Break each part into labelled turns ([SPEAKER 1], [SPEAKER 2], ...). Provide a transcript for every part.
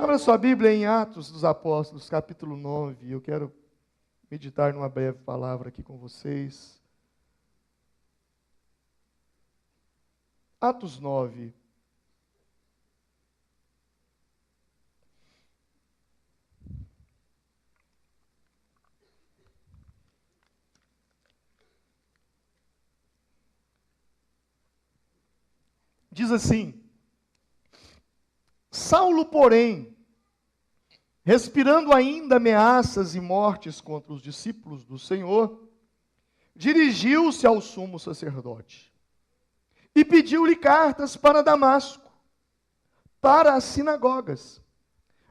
[SPEAKER 1] Abra sua Bíblia em Atos dos Apóstolos, capítulo 9. Eu quero meditar numa breve palavra aqui com vocês. Atos 9. Diz assim: Saulo, porém, respirando ainda ameaças e mortes contra os discípulos do Senhor, dirigiu-se ao sumo sacerdote e pediu-lhe cartas para Damasco, para as sinagogas,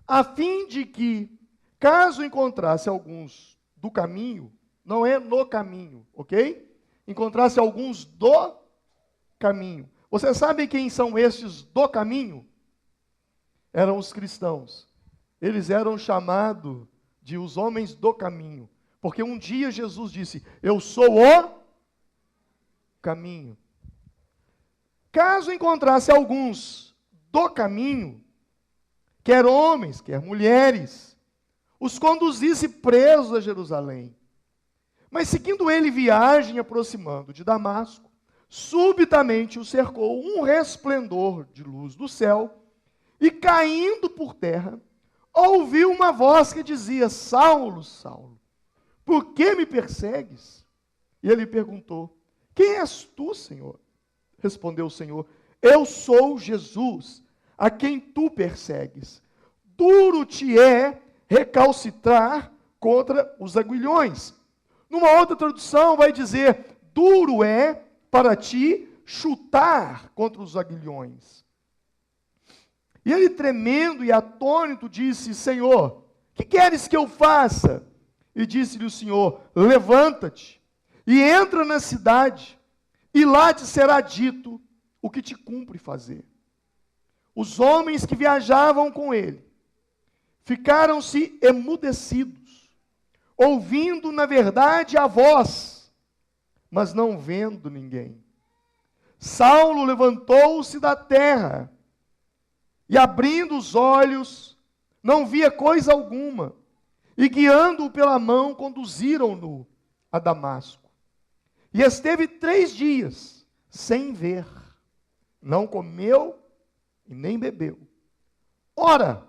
[SPEAKER 1] a fim de que, caso encontrasse alguns do caminho, não é no caminho, ok? Encontrasse alguns do caminho. Você sabe quem são estes do caminho? Eram os cristãos. Eles eram chamados de os homens do caminho. Porque um dia Jesus disse: eu sou o caminho. Caso encontrasse alguns do caminho, quer homens, quer mulheres, os conduzisse presos a Jerusalém. Mas seguindo ele viagem, aproximando de Damasco, subitamente o cercou um resplendor de luz do céu, e caindo por terra, ouviu uma voz que dizia: Saulo, Saulo, por que me persegues? E ele perguntou: quem és tu, Senhor? Respondeu o Senhor: eu sou Jesus, a quem tu persegues. Duro te é recalcitrar contra os aguilhões. Numa outra tradução vai dizer: duro é para ti chutar contra os aguilhões. E ele, tremendo e atônito, disse: Senhor, que queres que eu faça? E disse-lhe o Senhor: levanta-te e entra na cidade, e lá te será dito o que te cumpre fazer. Os homens que viajavam com ele ficaram-se emudecidos, ouvindo na verdade a voz, mas não vendo ninguém. Saulo levantou-se da terra, e abrindo os olhos, não via coisa alguma, e guiando-o pela mão, conduziram-no a Damasco. E esteve 3 dias sem ver, não comeu e nem bebeu. Ora,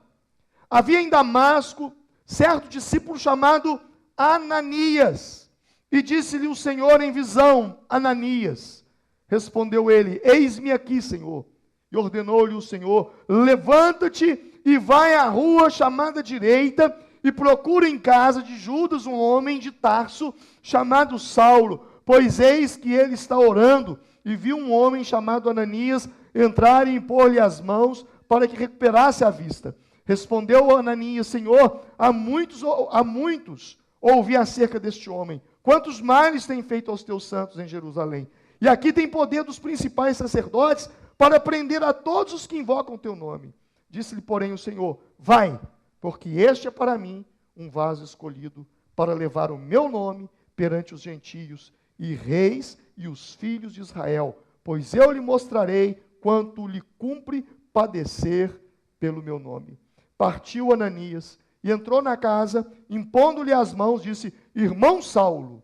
[SPEAKER 1] havia em Damasco certo discípulo chamado Ananias, e disse-lhe o Senhor em visão: Ananias. Respondeu ele: eis-me aqui, Senhor. E ordenou-lhe o Senhor: levanta-te e vai à rua chamada direita, e procura em casa de Judas um homem de Tarso, chamado Saulo, pois eis que ele está orando. E viu um homem chamado Ananias entrar e impor-lhe as mãos, para que recuperasse a vista. Respondeu Ananias: Senhor, há muitos ouvi acerca deste homem, quantos males tem feito aos teus santos em Jerusalém. E aqui tem poder dos principais sacerdotes para prender a todos os que invocam o teu nome. Disse-lhe, porém, o Senhor: vai, porque este é para mim um vaso escolhido para levar o meu nome perante os gentios e reis e os filhos de Israel, pois eu lhe mostrarei quanto lhe cumpre padecer pelo meu nome. Partiu Ananias e entrou na casa, impondo-lhe as mãos, disse: irmão Saulo,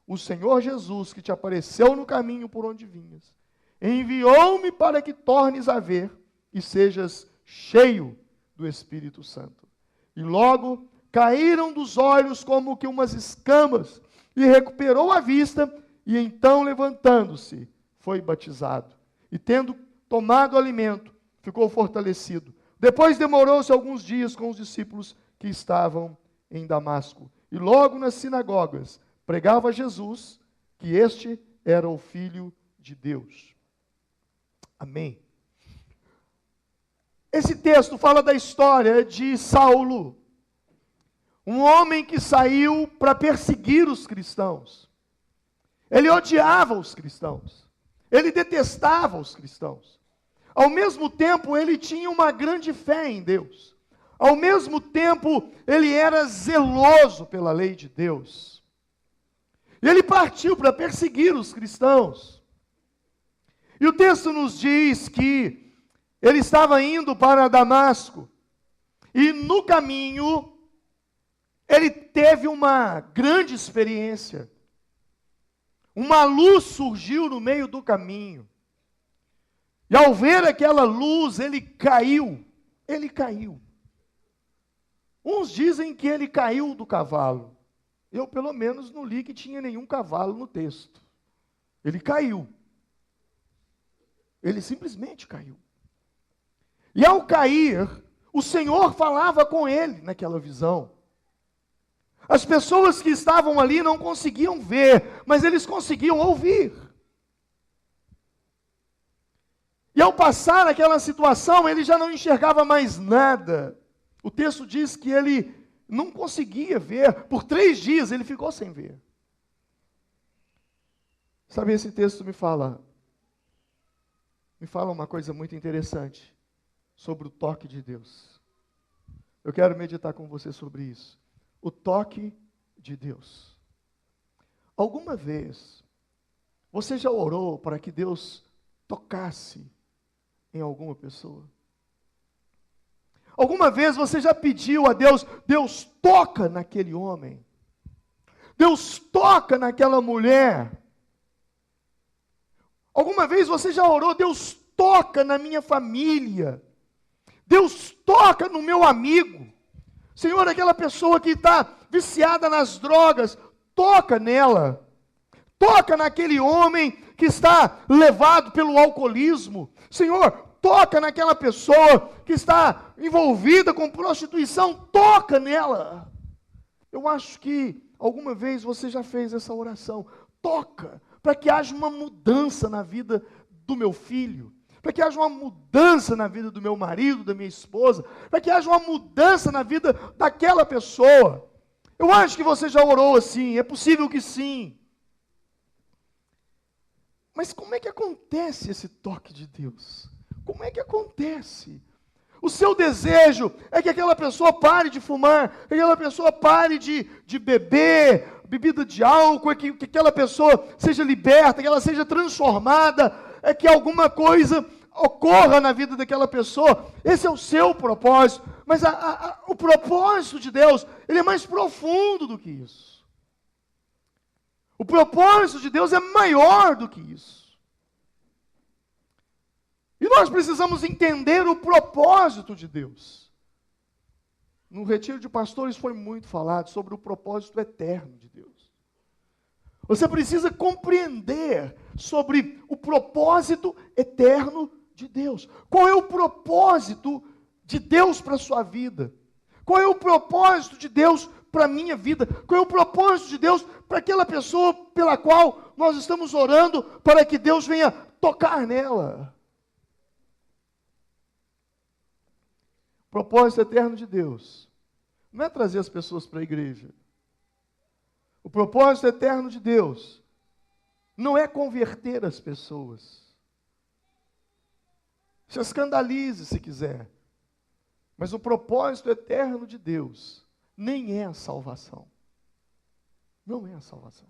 [SPEAKER 1] o Senhor Jesus, que te apareceu no caminho por onde vinhas, enviou-me para que tornes a ver e sejas cheio do Espírito Santo. E logo caíram dos olhos como que umas escamas, e recuperou a vista, e então, levantando-se, foi batizado. E tendo tomado alimento, ficou fortalecido. Depois demorou-se alguns dias com os discípulos que estavam em Damasco. E logo nas sinagogas pregava Jesus, que este era o Filho de Deus. Amém. Esse texto fala da história de Saulo, um homem que saiu para perseguir os cristãos. Ele odiava os cristãos, ele detestava os cristãos. Ao mesmo tempo, ele tinha uma grande fé em Deus. Ao mesmo tempo, ele era zeloso pela lei de Deus. E ele partiu para perseguir os cristãos. E o texto nos diz que ele estava indo para Damasco. E no caminho, ele teve uma grande experiência. Uma luz surgiu no meio do caminho. E ao ver aquela luz, ele caiu. Ele caiu. Uns dizem que ele caiu do cavalo. Eu, pelo menos, não li que tinha nenhum cavalo no texto. Ele caiu. Ele simplesmente caiu. E ao cair, o Senhor falava com ele naquela visão. As pessoas que estavam ali não conseguiam ver, mas eles conseguiam ouvir. E ao passar aquela situação, ele já não enxergava mais nada. O texto diz que ele não conseguia ver. Por 3 dias ele ficou sem ver. Sabe, esse texto me fala uma coisa muito interessante sobre o toque de Deus. Eu quero meditar com você sobre isso. O toque de Deus. Alguma vez você já orou para que Deus tocasse em alguma pessoa? Alguma vez você já pediu a Deus, Deus toca naquele homem, Deus toca naquela mulher? Alguma vez você já orou, Deus toca na minha família, Deus toca no meu amigo? Senhor, aquela pessoa que está viciada nas drogas, toca nela. Toca naquele homem que está levado pelo alcoolismo. Senhor, toca naquela pessoa que está envolvida com prostituição, toca nela. Eu acho que alguma vez você já fez essa oração. Toca, para que haja uma mudança na vida do meu filho, para que haja uma mudança na vida do meu marido, da minha esposa, para que haja uma mudança na vida daquela pessoa. Eu acho que você já orou assim, é possível que sim. Mas como é que acontece esse toque de Deus? Como é que acontece? O seu desejo é que aquela pessoa pare de fumar, que aquela pessoa pare de beber bebida de álcool, que aquela pessoa seja liberta, que ela seja transformada, é que alguma coisa ocorra na vida daquela pessoa. Esse é o seu propósito. Mas o propósito de Deus, ele é mais profundo do que isso. O propósito de Deus é maior do que isso. E nós precisamos entender o propósito de Deus. No retiro de pastores foi muito falado sobre o propósito eterno de Deus. Você precisa compreender sobre o propósito eterno de Deus. Qual é o propósito de Deus para a sua vida? Qual é o propósito de Deus para a minha vida? Qual é o propósito de Deus para aquela pessoa pela qual nós estamos orando para que Deus venha tocar nela? O propósito eterno de Deus não é trazer as pessoas para a igreja. O propósito eterno de Deus não é converter as pessoas. Se escandalize se quiser. Mas o propósito eterno de Deus nem é a salvação. Não é a salvação.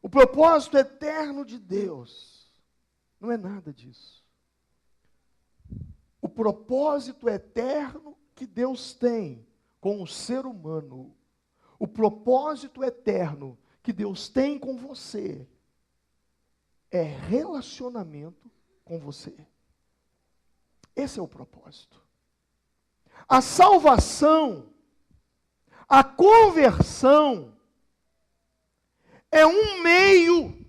[SPEAKER 1] O propósito eterno de Deus não é nada disso. O propósito eterno que Deus tem com o ser humano, o propósito eterno que Deus tem com você, é relacionamento com você. Esse é o propósito. A salvação, a conversão, é um meio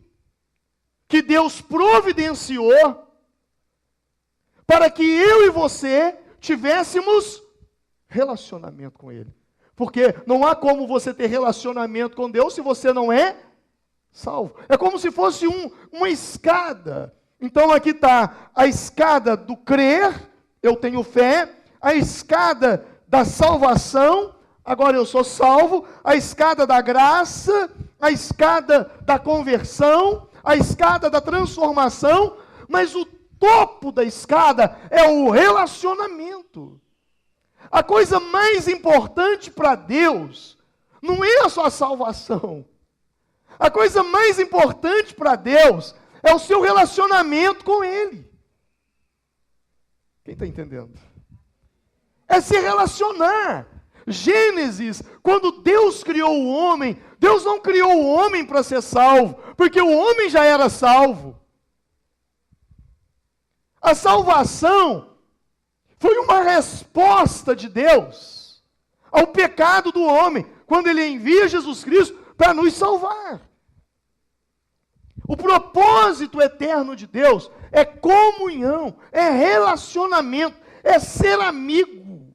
[SPEAKER 1] que Deus providenciou para que eu e você tivéssemos relacionamento com Ele. Porque não há como você ter relacionamento com Deus se você não é salvo. É como se fosse uma escada. Então aqui está a escada do crer, eu tenho fé, a escada da salvação, agora eu sou salvo, a escada da graça, a escada da conversão, a escada da transformação, mas o topo da escada é o relacionamento. A coisa mais importante para Deus não é só a salvação. A coisa mais importante para Deus é o seu relacionamento com Ele. Quem está entendendo? é se relacionar. Gênesis, quando Deus criou o homem, Deus não criou o homem para ser salvo, porque o homem já era salvo. A salvação foi uma resposta de Deus ao pecado do homem, quando Ele envia Jesus Cristo para nos salvar. O propósito eterno de Deus é comunhão, é relacionamento, é ser amigo.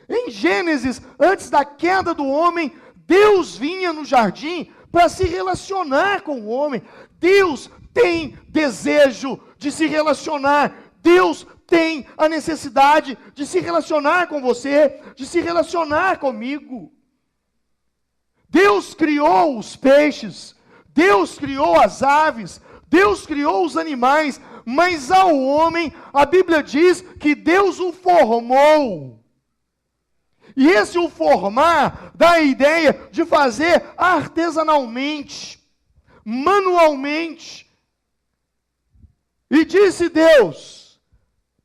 [SPEAKER 1] Em Gênesis, antes da queda do homem, Deus vinha no jardim para se relacionar com o homem. Deus tem desejo de se relacionar. Deus tem a necessidade de se relacionar com você, de se relacionar comigo. Deus criou os peixes, Deus criou as aves, Deus criou os animais, mas ao homem, a Bíblia diz que Deus o formou. E esse o formar dá a ideia de fazer artesanalmente, manualmente. E disse Deus: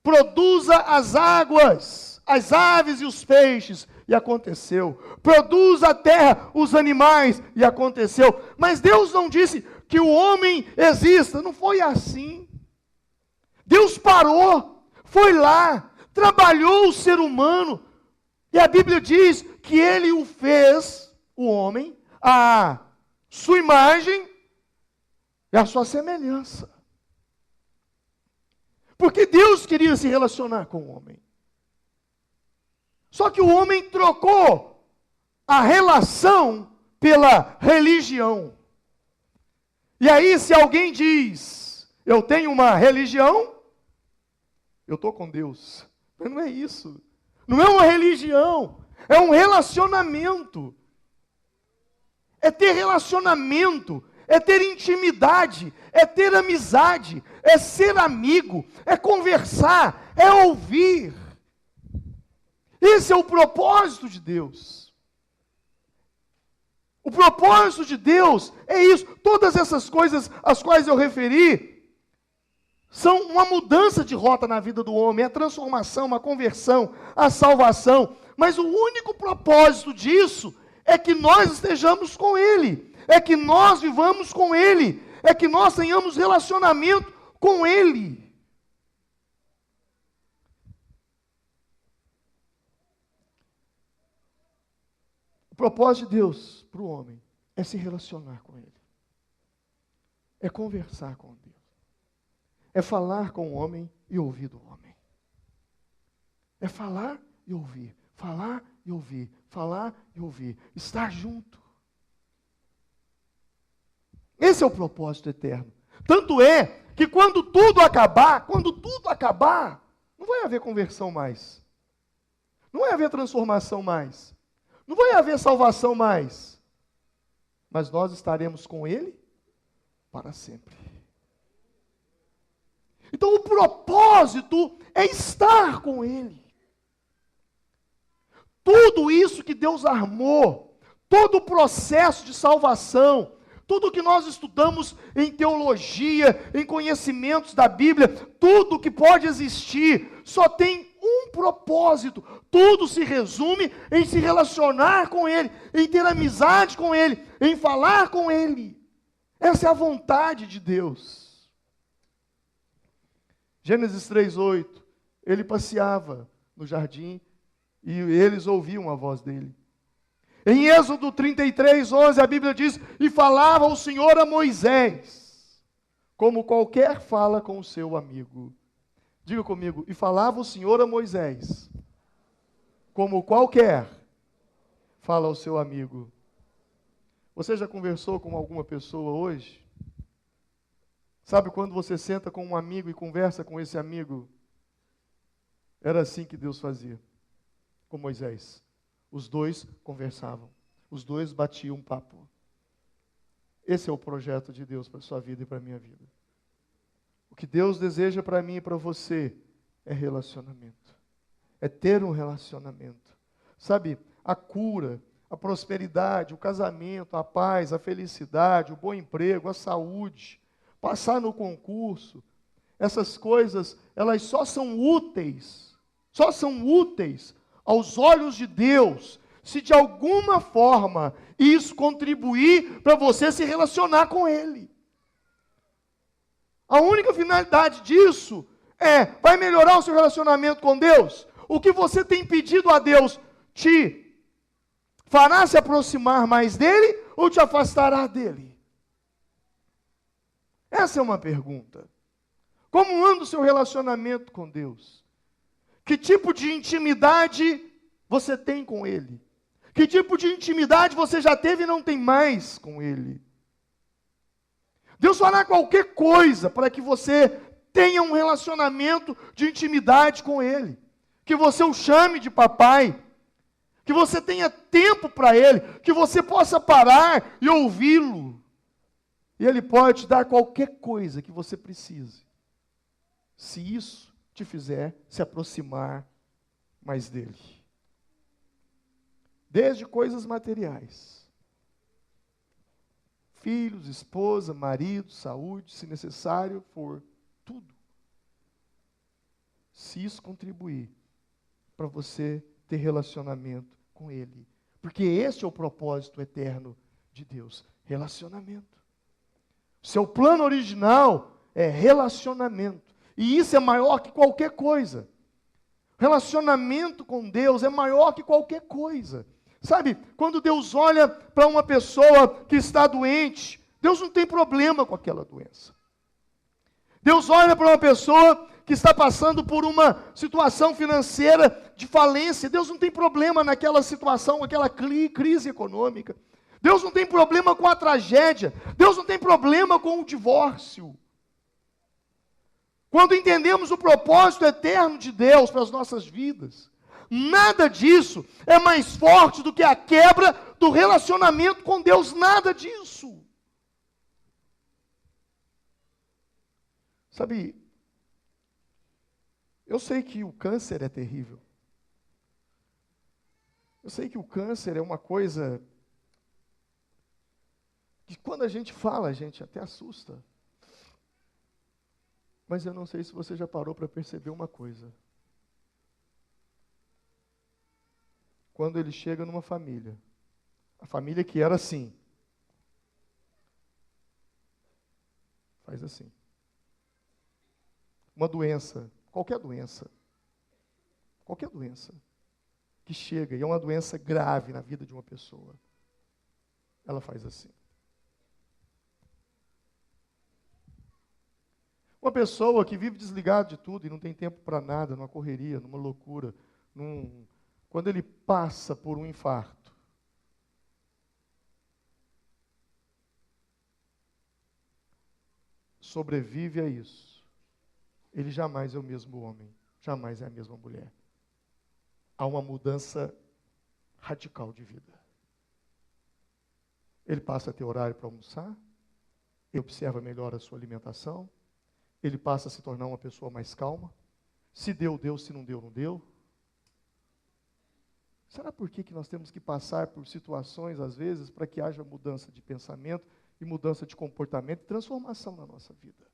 [SPEAKER 1] produza as águas, as aves e os peixes. E aconteceu. Produza a terra, os animais. E aconteceu. Mas Deus não disse que o homem exista. Não foi assim. Deus parou, foi lá, trabalhou o ser humano. E a Bíblia diz que Ele o fez, o homem, a sua imagem e a sua semelhança. Porque Deus queria se relacionar com o homem. Só que o homem trocou a relação pela religião. E aí, se alguém diz, eu tenho uma religião, eu estou com Deus. Mas não é isso. Não é uma religião, é um relacionamento. É ter relacionamento, é ter intimidade, é ter amizade, é ser amigo, é conversar, é ouvir. Esse é o propósito de Deus. O propósito de Deus é isso. Todas essas coisas às quais eu referi são uma mudança de rota na vida do homem, a transformação, a conversão, a salvação. Mas o único propósito disso é que nós estejamos com Ele, é que nós vivamos com Ele, é que nós tenhamos relacionamento com Ele. O propósito de Deus para o homem é se relacionar com Ele, é conversar com Deus, é falar com o homem e ouvir do homem, é falar e ouvir, falar e ouvir, falar e ouvir, estar junto. Esse é o propósito eterno. Tanto é que quando tudo acabar, não vai haver conversão mais, não vai haver transformação mais, não vai haver salvação mais, mas nós estaremos com Ele para sempre. Então o propósito é estar com Ele. Tudo isso que Deus armou, todo o processo de salvação, tudo que nós estudamos em teologia, em conhecimentos da Bíblia, tudo que pode existir, só tem um propósito. Tudo se resume em se relacionar com Ele, em ter amizade com Ele, em falar com Ele. Essa é a vontade de Deus. Gênesis 3:8, ele passeava no jardim e eles ouviam a voz dele. Em Êxodo 33:11, a Bíblia diz, e falava o Senhor a Moisés, como qualquer fala com o seu amigo. Diga comigo, e falava o Senhor a Moisés, como qualquer fala ao seu amigo. Você já conversou com alguma pessoa hoje? Sabe quando você senta com um amigo e conversa com esse amigo? Era assim que Deus fazia com Moisés. Os dois conversavam, os dois batiam um papo. Esse é o projeto de Deus para a sua vida e para a minha vida. O que Deus deseja para mim e para você é relacionamento. É ter um relacionamento. Sabe, a cura, a prosperidade, o casamento, a paz, a felicidade, o bom emprego, a saúde, passar no concurso, essas coisas, elas só são úteis aos olhos de Deus, se de alguma forma isso contribuir para você se relacionar com Ele. A única finalidade disso vai melhorar o seu relacionamento com Deus? O que você tem pedido a Deus te fará se aproximar mais dele ou te afastará dele? Essa é uma pergunta. Como anda o seu relacionamento com Deus? Que tipo de intimidade você tem com Ele? Que tipo de intimidade você já teve e não tem mais com Ele? Deus fará qualquer coisa para que você tenha um relacionamento de intimidade com Ele. Que você o chame de papai. Que você tenha tempo para Ele. Que você possa parar e ouvi-lo. E Ele pode te dar qualquer coisa que você precise. Se isso te fizer se aproximar mais dEle. Desde coisas materiais. Filhos, esposa, marido, saúde, se necessário for, tudo. Se isso contribuir para você ter relacionamento com Ele. Porque esse é o propósito eterno de Deus, relacionamento. Seu plano original é relacionamento. E isso é maior que qualquer coisa. Relacionamento com Deus é maior que qualquer coisa. Sabe, quando Deus olha para uma pessoa que está doente, Deus não tem problema com aquela doença. Deus olha para uma pessoa que está passando por uma situação financeira de falência, Deus não tem problema naquela situação, aquela crise econômica. Deus não tem problema com a tragédia. Deus não tem problema com o divórcio. Quando entendemos o propósito eterno de Deus para as nossas vidas, nada disso é mais forte do que a quebra do relacionamento com Deus. Nada disso. Sabe, eu sei que o câncer é terrível. Eu sei que o câncer é uma coisa que quando a gente fala, a gente até assusta. Mas eu não sei se você já parou para perceber uma coisa. Quando ele chega numa família, a família que era assim, faz assim. Uma doença, qualquer doença que chega e é uma doença grave na vida de uma pessoa, ela faz assim. Uma pessoa que vive desligada de tudo e não tem tempo para nada, numa correria, numa loucura, quando ele passa por um infarto, sobrevive a isso, ele jamais é o mesmo homem, jamais é a mesma mulher. Há uma mudança radical de vida. Ele passa a ter horário para almoçar, ele observa melhor a sua alimentação, ele passa a se tornar uma pessoa mais calma. Se deu, deu, se não deu, não deu. Será por que nós temos que passar por situações, às vezes, para que haja mudança de pensamento e mudança de comportamento e transformação na nossa vida?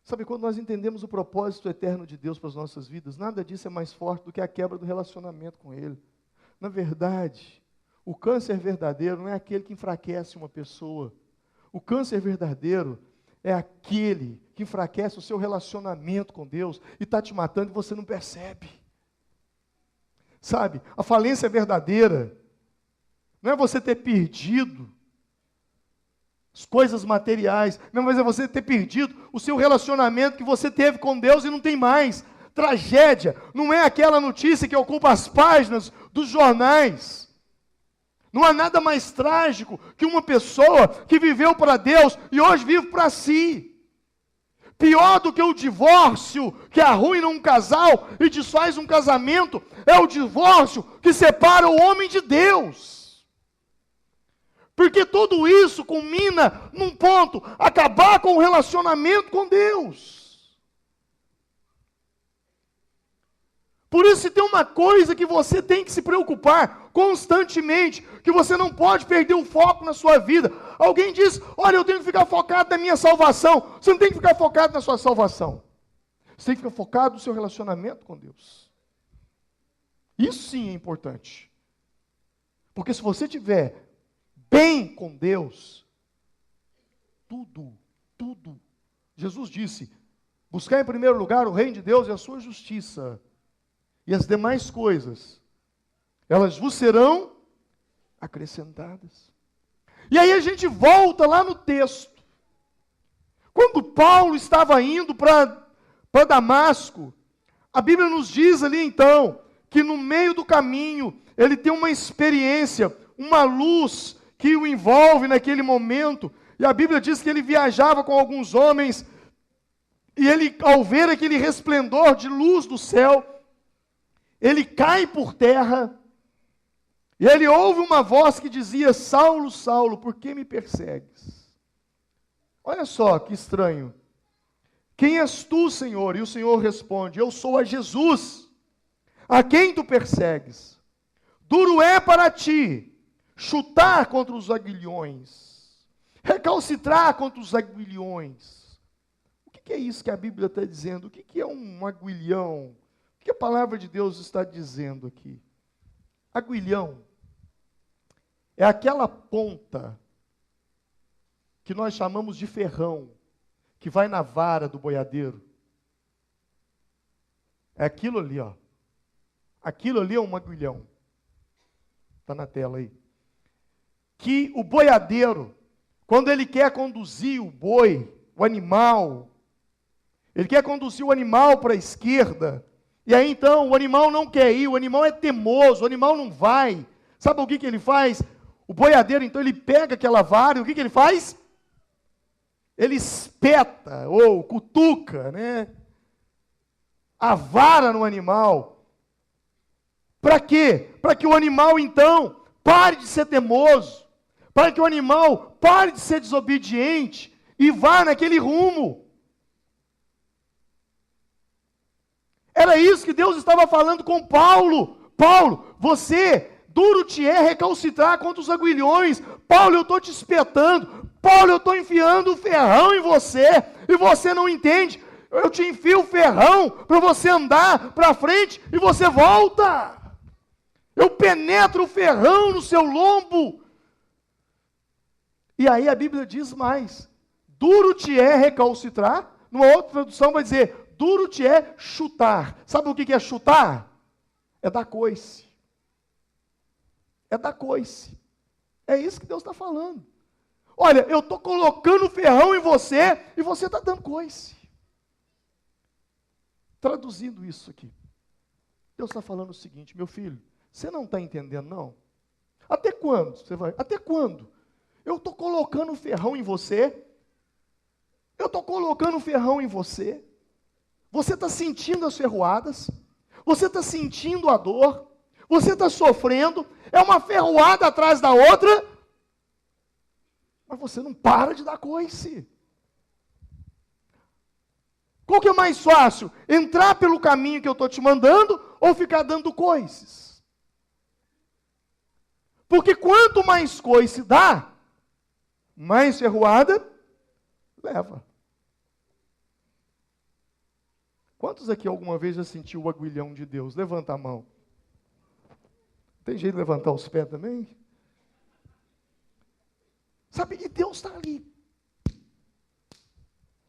[SPEAKER 1] Sabe, quando nós entendemos o propósito eterno de Deus para as nossas vidas, nada disso é mais forte do que a quebra do relacionamento com Ele. Na verdade, o câncer verdadeiro não é aquele que enfraquece uma pessoa. O câncer verdadeiro é aquele que enfraquece o seu relacionamento com Deus e está te matando e você não percebe. Sabe, a falência verdadeira não é você ter perdido as coisas materiais, não, mas é você ter perdido o seu relacionamento que você teve com Deus e não tem mais. Tragédia não é aquela notícia que ocupa as páginas dos jornais. Não há nada mais trágico que uma pessoa que viveu para Deus e hoje vive para si. Pior do que o divórcio que arruina um casal e desfaz um casamento, é o divórcio que separa o homem de Deus. Porque tudo isso culmina num ponto, acabar com o relacionamento com Deus. Por isso, se tem uma coisa que você tem que se preocupar constantemente, que você não pode perder o foco na sua vida. Alguém diz, olha, eu tenho que ficar focado na minha salvação. Você não tem que ficar focado na sua salvação. Você tem que ficar focado no seu relacionamento com Deus. Isso sim é importante. Porque se você estiver bem com Deus, tudo. Jesus disse, buscar em primeiro lugar o reino de Deus e a sua justiça. E as demais coisas, elas vos serão acrescentadas. E aí a gente volta lá no texto. Quando Paulo estava indo para Damasco, a Bíblia nos diz ali então, que no meio do caminho, ele tem uma experiência, uma luz que o envolve naquele momento. E a Bíblia diz que ele viajava com alguns homens, e ele, ao ver aquele resplendor de luz do céu, ele cai por terra, e ele ouve uma voz que dizia, Saulo, Saulo, por que me persegues? Olha só que estranho. Quem és tu, Senhor? E o Senhor responde, eu sou a Jesus, a quem tu persegues. Duro é para ti chutar contra os aguilhões, recalcitrar contra os aguilhões. O que é isso que a Bíblia está dizendo? O que é um aguilhão? O que a palavra de Deus está dizendo aqui? Aguilhão é aquela ponta que nós chamamos de ferrão, que vai na vara do boiadeiro. É aquilo ali, ó. Aquilo ali é um aguilhão. Está na tela aí. Que o boiadeiro, quando ele quer conduzir o boi, o animal, ele quer conduzir o animal para a esquerda, e aí então o animal não quer ir, o animal é teimoso, o animal não vai. Sabe o que ele faz? O boiadeiro, então, ele pega aquela vara, e o que ele faz? Ele espeta, ou cutuca, né? A vara no animal. Para quê? Para que o animal, então, pare de ser teimoso, para que o animal pare de ser desobediente e vá naquele rumo. Era isso que Deus estava falando com Paulo. Paulo, você, duro te é recalcitrar contra os aguilhões. Paulo, eu estou te espetando. Paulo, eu estou enfiando o ferrão em você, e você não entende. Eu te enfio o ferrão para você andar para frente e você volta. Eu penetro o ferrão no seu lombo. E aí a Bíblia diz mais. Duro te é recalcitrar. Numa outra tradução vai dizer, duro te é chutar. Sabe o que é chutar? É dar coice. É dar coice. É isso que Deus está falando. Olha, eu estou colocando ferrão em você e você está dando coice. Traduzindo isso aqui. Deus está falando o seguinte, meu filho, você não está entendendo, não? Até quando? Você vai? Até quando? Eu estou colocando ferrão em você. Eu estou colocando ferrão em você. Você está sentindo as ferroadas. Você está sentindo a dor. Você está sofrendo. É uma ferroada atrás da outra. Mas você não para de dar coice. Qual que é mais fácil? Entrar pelo caminho que eu estou te mandando ou ficar dando coices? Porque quanto mais coice dá, mais ferroada leva. Quantos aqui alguma vez já sentiu o aguilhão de Deus? Levanta a mão. Tem jeito de levantar os pés também? Sabe, e Deus está ali.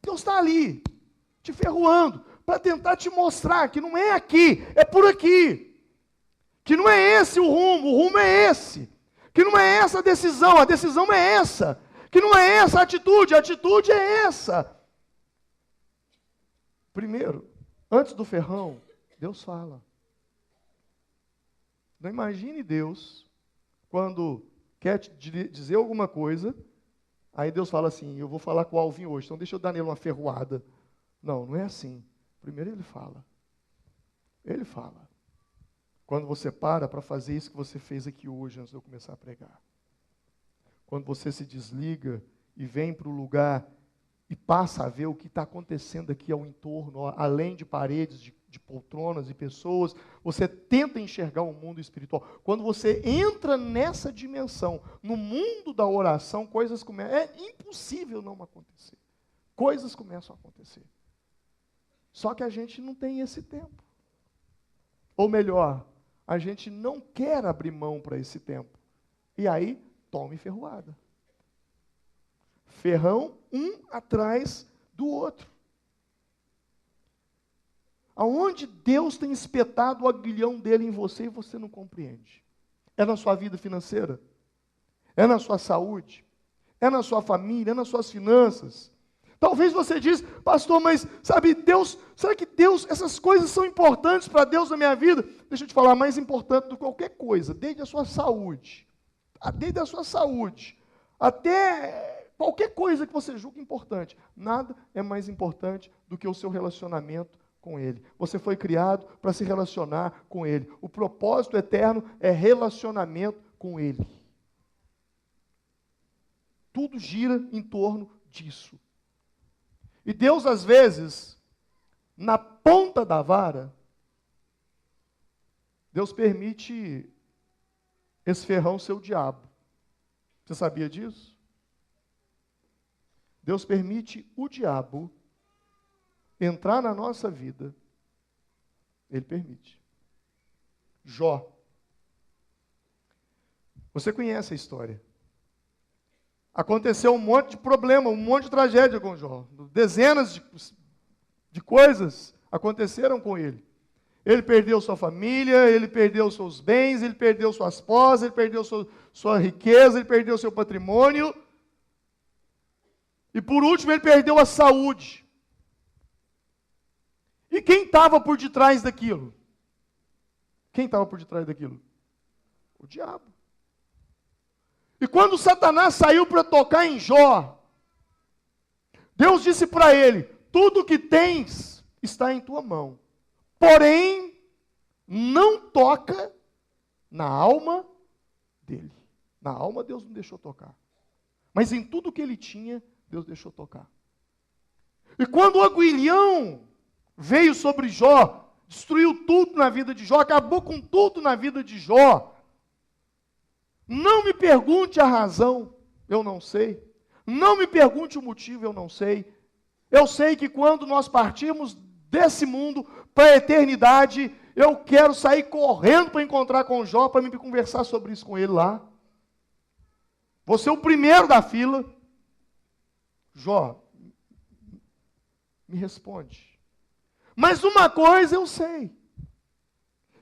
[SPEAKER 1] Deus está ali, te ferroando, para tentar te mostrar que não é aqui, é por aqui. Que não é esse o rumo é esse. Que não é essa a decisão é essa. Que não é essa a atitude é essa. Primeiro, antes do ferrão, Deus fala. Não imagine Deus, quando quer te dizer alguma coisa, aí Deus fala assim, eu vou falar com o Alvin hoje, então deixa eu dar nele uma ferroada. Não, não é assim. Primeiro ele fala. Ele fala. Quando você para fazer isso que você fez aqui hoje, antes de eu começar a pregar. Quando você se desliga e vem para o lugar e passa a ver o que está acontecendo aqui ao entorno, além de paredes, de poltronas e pessoas, você tenta enxergar o mundo espiritual. Quando você entra nessa dimensão, no mundo da oração, coisas começam. É impossível não acontecer. Coisas começam a acontecer. Só que a gente não tem esse tempo. Ou melhor, a gente não quer abrir mão para esse tempo. E aí, tome ferroada. Ferrão um atrás do outro. Aonde Deus tem espetado o aguilhão dele em você e você não compreende? É na sua vida financeira? É na sua saúde? É na sua família? É nas suas finanças? Talvez você diz, pastor, mas sabe, Deus, será que Deus, essas coisas são importantes para Deus na minha vida? Deixa eu te falar, mais importante do que qualquer coisa, desde a sua saúde, até qualquer coisa que você julgue importante, nada é mais importante do que o seu relacionamento com Ele. Você foi criado para se relacionar com Ele. O propósito eterno é relacionamento com Ele. Tudo gira em torno disso. E Deus, às vezes, na ponta da vara, Deus permite esse ferrão ser o diabo. Você sabia disso? Deus permite o diabo entrar na nossa vida. Ele permite. Jó. Você conhece a história. Aconteceu um monte de problema, um monte de tragédia com Jó. Dezenas de coisas aconteceram com ele. Ele perdeu sua família, ele perdeu seus bens, ele perdeu sua esposa, ele perdeu sua riqueza, ele perdeu seu patrimônio. E por último, ele perdeu a saúde. E quem estava por detrás daquilo? Quem estava por detrás daquilo? O diabo. E quando Satanás saiu para tocar em Jó, Deus disse para ele, tudo que tens está em tua mão. Porém, não toca na alma dele. Na alma Deus não deixou tocar. Mas em tudo que ele tinha, Deus deixou tocar. E quando o aguilhão veio sobre Jó, destruiu tudo na vida de Jó, acabou com tudo na vida de Jó, não me pergunte a razão, eu não sei. Não me pergunte o motivo, eu não sei. Eu sei que quando nós partirmos desse mundo para a eternidade, eu quero sair correndo para encontrar com Jó, para me conversar sobre isso com ele lá. Vou ser o primeiro da fila. Jó, me responde. Mas uma coisa eu sei,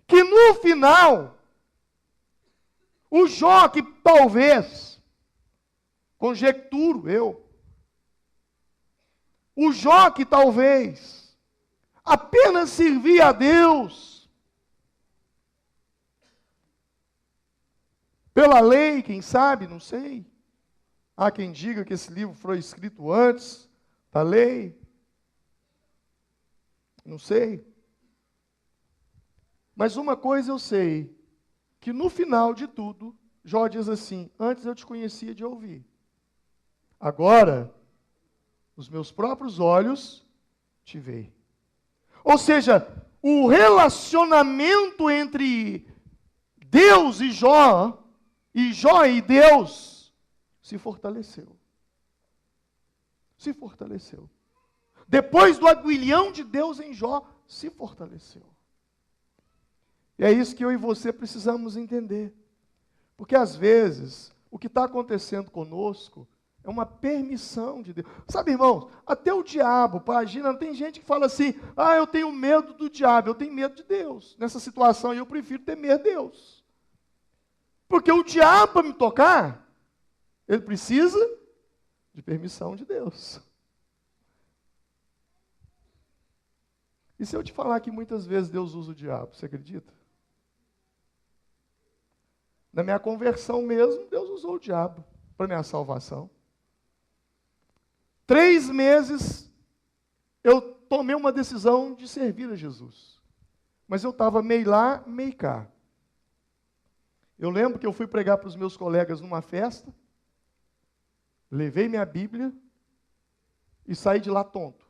[SPEAKER 1] que no final, o Jó que talvez, conjecturo eu, o Jó que talvez apenas servia a Deus pela lei, quem sabe, não sei. Há quem diga que esse livro foi escrito antes da lei. Não sei. Mas uma coisa eu sei, que no final de tudo, Jó diz assim, antes eu te conhecia de ouvir. Agora, os meus próprios olhos te veem. Ou seja, o relacionamento entre Deus e Jó e Deus, se fortaleceu. Se fortaleceu. Depois do aguilhão de Deus em Jó, se fortaleceu. E é isso que eu e você precisamos entender. Porque às vezes, o que está acontecendo conosco é uma permissão de Deus. Sabe, irmãos, até o diabo, para agir, não tem gente que fala assim, eu tenho medo do diabo, eu tenho medo de Deus. Nessa situação, eu prefiro ter medo de Deus. Porque o diabo, para me tocar, ele precisa de permissão de Deus. E se eu te falar que muitas vezes Deus usa o diabo, você acredita? Na minha conversão mesmo, Deus usou o diabo para minha salvação. 3 meses, eu tomei uma decisão de servir a Jesus. Mas eu estava meio lá, meio cá. Eu lembro que eu fui pregar para os meus colegas numa festa, levei minha Bíblia e saí de lá tonto.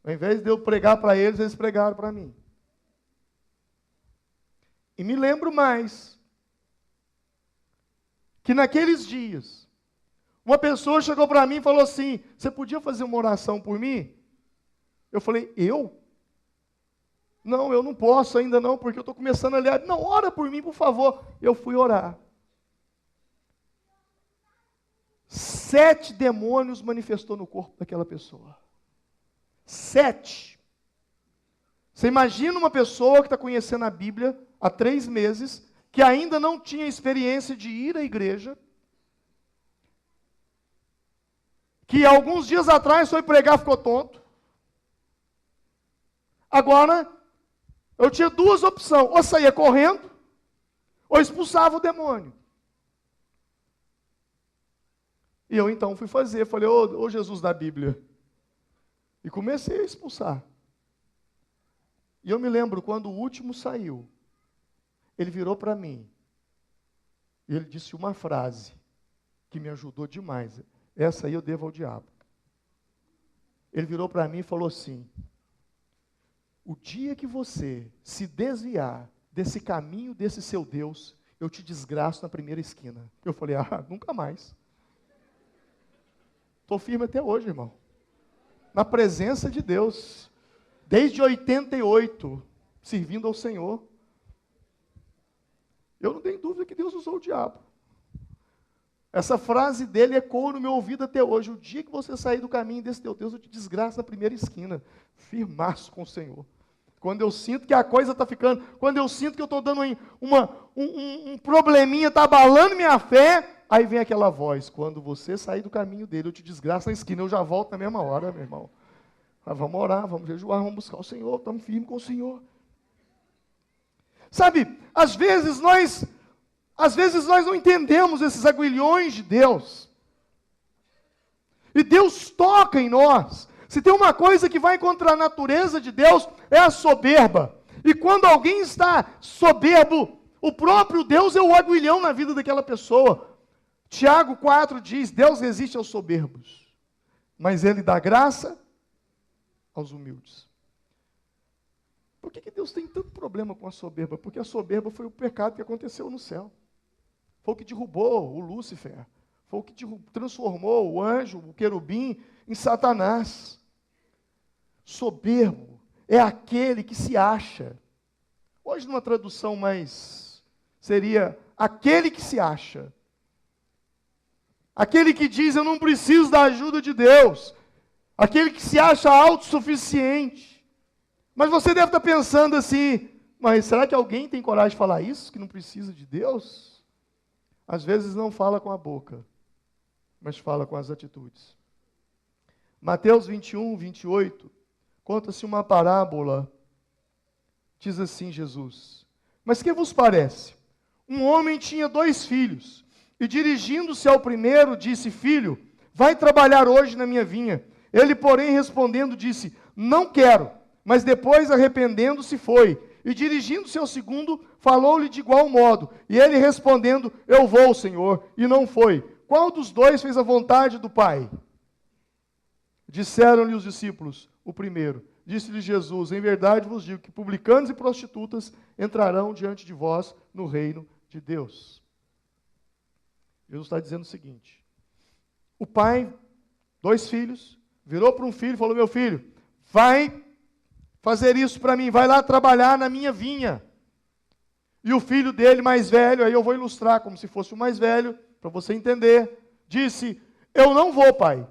[SPEAKER 1] Ao invés de eu pregar para eles, eles pregaram para mim. E me lembro mais que naqueles dias, uma pessoa chegou para mim e falou assim, você podia fazer uma oração por mim? Eu falei, eu? Não, eu não posso ainda não, porque eu estou começando a ler. Não, ora por mim, por favor. Eu fui orar. 7 demônios manifestou no corpo daquela pessoa. 7. Você imagina uma pessoa que está conhecendo a Bíblia há 3 meses, que ainda não tinha experiência de ir à igreja, que alguns dias atrás foi pregar, ficou tonto. Agora, eu tinha 2 opções, ou saía correndo, ou expulsava o demônio. E eu então fui fazer, falei, ô Jesus da Bíblia. E comecei a expulsar. E eu me lembro, quando o último saiu, ele virou para mim, e ele disse uma frase, que me ajudou demais. Essa aí eu devo ao diabo. Ele virou para mim e falou assim, o dia que você se desviar desse caminho desse seu Deus, eu te desgraço na primeira esquina. Eu falei, nunca mais. Estou firme até hoje, irmão. Na presença de Deus. Desde 88, servindo ao Senhor. Eu não tenho dúvida que Deus usou o diabo. Essa frase dele ecoa no meu ouvido até hoje. O dia que você sair do caminho desse teu Deus, eu te desgraço na primeira esquina. Firmaço com o Senhor. Quando eu sinto que a coisa está ficando, quando eu sinto que eu estou dando um probleminha, está abalando minha fé, aí vem aquela voz, quando você sair do caminho dele, eu te desgraço na esquina, eu já volto na mesma hora, meu irmão. Vamos orar, vamos jejuar, vamos buscar o Senhor, estamos firmes com o Senhor. Sabe, às vezes nós não entendemos esses aguilhões de Deus. E Deus toca em nós. Se tem uma coisa que vai contra a natureza de Deus, é a soberba. E quando alguém está soberbo, o próprio Deus é o aguilhão na vida daquela pessoa. Tiago 4 diz, Deus resiste aos soberbos, mas Ele dá graça aos humildes. Por que Deus tem tanto problema com a soberba? Porque a soberba foi o pecado que aconteceu no céu. Foi o que derrubou o Lúcifer. Foi o que transformou o anjo, o querubim, em Satanás. Soberbo é aquele que se acha. Hoje, numa tradução mais, seria aquele que se acha. Aquele que diz, eu não preciso da ajuda de Deus. Aquele que se acha autossuficiente. Mas você deve estar pensando assim, mas será que alguém tem coragem de falar isso, que não precisa de Deus? Às vezes não fala com a boca, mas fala com as atitudes. Mateus 21, 28, conta-se uma parábola, diz assim Jesus, mas que vos parece? Um homem tinha 2 filhos, e dirigindo-se ao primeiro, disse, filho, vai trabalhar hoje na minha vinha. Ele, porém, respondendo, disse, não quero, mas depois, arrependendo-se, foi. E dirigindo-se ao segundo, falou-lhe de igual modo. E ele respondendo, eu vou, Senhor, e não foi. Qual dos 2 fez a vontade do Pai? Disseram-lhe os discípulos, o primeiro. Disse-lhe Jesus, em verdade vos digo que publicanos e prostitutas entrarão diante de vós no reino de Deus. Jesus está dizendo o seguinte, o pai, 2 filhos, virou para um filho e falou, meu filho, vai fazer isso para mim, vai lá trabalhar na minha vinha. E o filho dele mais velho, aí eu vou ilustrar como se fosse o mais velho, para você entender, disse, eu não vou, pai.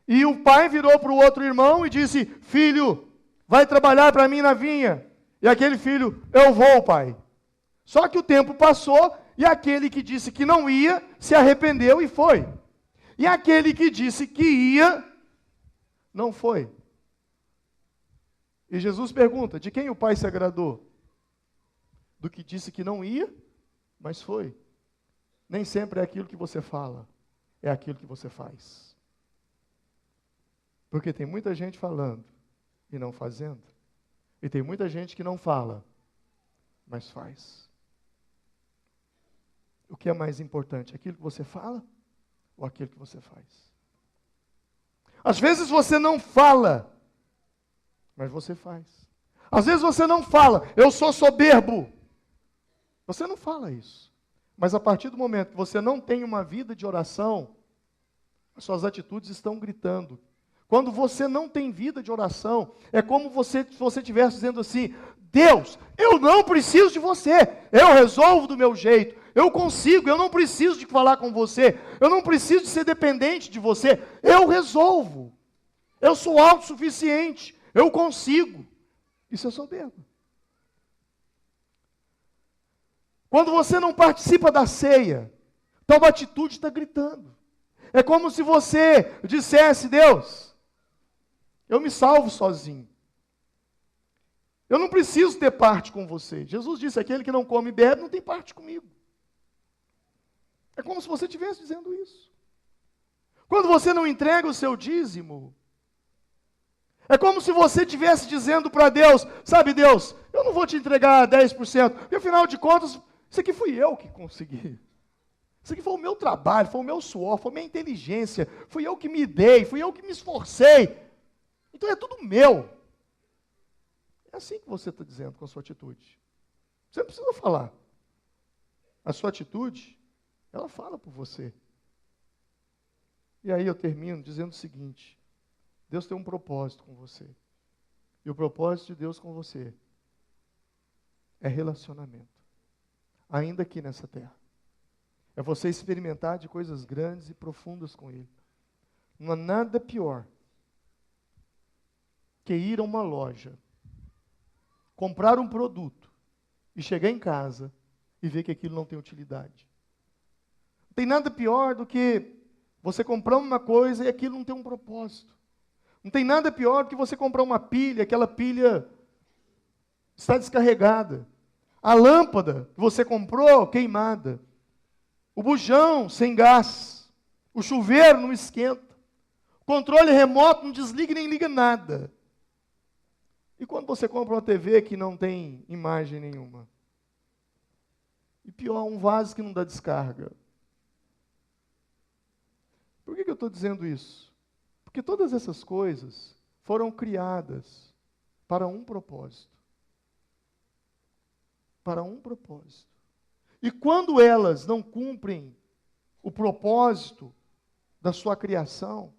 [SPEAKER 1] E o pai virou para o outro irmão e disse, filho, vai trabalhar para mim na vinha. E aquele filho, eu vou, pai. Só que o tempo passou e aquele que disse que não ia, se arrependeu e foi. E aquele que disse que ia, não foi. E Jesus pergunta, de quem o pai se agradou? Do que disse que não ia, mas foi. Nem sempre é aquilo que você fala, é aquilo que você faz. Porque tem muita gente falando e não fazendo. E tem muita gente que não fala, mas faz. O que é mais importante, aquilo que você fala ou aquilo que você faz? Às vezes você não fala, mas você faz. Às vezes você não fala, eu sou soberbo. Você não fala isso. Mas a partir do momento que você não tem uma vida de oração, as suas atitudes estão gritando. Quando você não tem vida de oração, é como se você estivesse dizendo assim: Deus, eu não preciso de você, eu resolvo do meu jeito, eu consigo, eu não preciso de falar com você, eu não preciso de ser dependente de você, eu resolvo, eu sou autossuficiente, eu consigo. Isso é soberba. Quando você não participa da ceia, tal atitude está gritando. É como se você dissesse: Deus, eu me salvo sozinho. Eu não preciso ter parte com você. Jesus disse: aquele que não come e bebe não tem parte comigo. É como se você estivesse dizendo isso. Quando você não entrega o seu dízimo, é como se você estivesse dizendo para Deus: sabe, Deus, eu não vou te entregar 10%, porque afinal de contas, isso aqui fui eu que consegui. Isso aqui foi o meu trabalho, foi o meu suor, foi a minha inteligência, fui eu que me dei, fui eu que me esforcei. Então é tudo meu. É assim que você está dizendo com a sua atitude. Você não precisa falar. A sua atitude, ela fala por você. E aí eu termino dizendo o seguinte: Deus tem um propósito com você. E o propósito de Deus com você é relacionamento. Ainda aqui nessa terra. É você experimentar de coisas grandes e profundas com Ele. Não há nada pior que ir a uma loja, comprar um produto e chegar em casa e ver que aquilo não tem utilidade. Não tem nada pior do que você comprar uma coisa e aquilo não tem um propósito. Não tem nada pior do que você comprar uma pilha, aquela pilha está descarregada. A lâmpada que você comprou queimada. O bujão sem gás. O chuveiro não esquenta. O controle remoto não desliga nem liga nada. E quando você compra uma TV que não tem imagem nenhuma? E pior, um vaso que não dá descarga. Por que eu estou dizendo isso? Porque todas essas coisas foram criadas para um propósito. Para um propósito. E quando elas não cumprem o propósito da sua criação,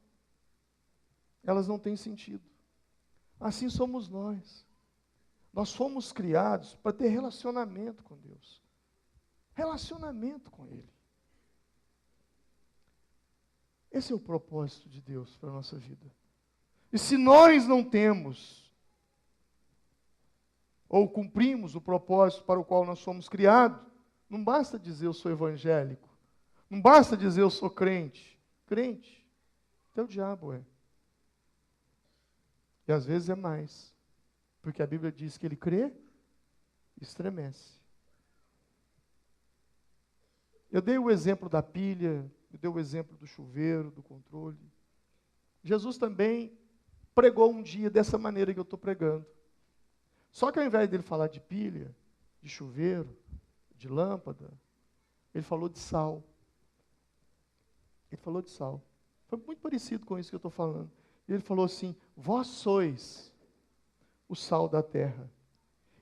[SPEAKER 1] elas não têm sentido. Assim somos nós. Nós fomos criados para ter relacionamento com Deus. Relacionamento com Ele. Esse é o propósito de Deus para a nossa vida. E se nós não temos, ou cumprimos o propósito para o qual nós somos criados, não basta dizer eu sou evangélico, não basta dizer eu sou crente. Crente, até o diabo é. E às vezes é mais, porque a Bíblia diz que ele crê e estremece. Eu dei o exemplo da pilha, eu dei o exemplo do chuveiro, do controle. Jesus também pregou um dia dessa maneira que eu estou pregando. Só que ao invés dele falar de pilha, de chuveiro, de lâmpada, ele falou de sal. Ele falou de sal. Foi muito parecido com isso que eu estou falando. Ele falou assim: vós sois o sal da terra.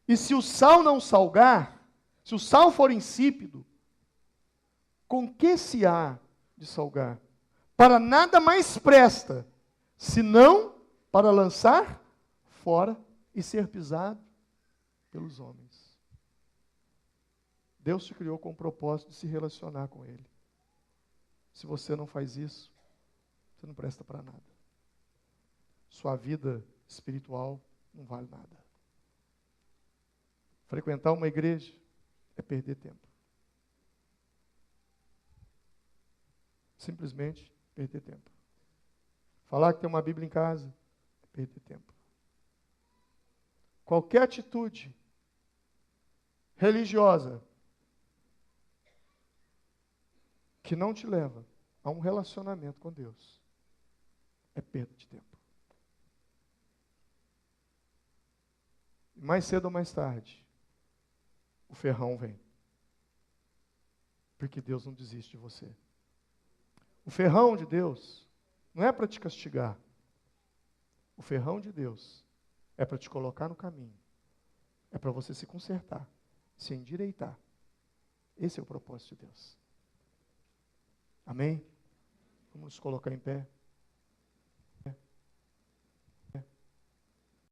[SPEAKER 1] E se o sal não salgar, se o sal for insípido, com que se há de salgar? Para nada mais presta, senão para lançar fora e ser pisado pelos homens. Deus te criou com o propósito de se relacionar com Ele. Se você não faz isso, você não presta para nada. Sua vida espiritual não vale nada. Frequentar uma igreja é perder tempo. Simplesmente perder tempo. Falar que tem uma Bíblia em casa é perder tempo. Qualquer atitude religiosa que não te leva a um relacionamento com Deus é perda de tempo. E mais cedo ou mais tarde, o ferrão vem. Porque Deus não desiste de você. O ferrão de Deus não é para te castigar. O ferrão de Deus é para te colocar no caminho. É para você se consertar, se endireitar. Esse é o propósito de Deus. Amém? Vamos nos colocar em pé.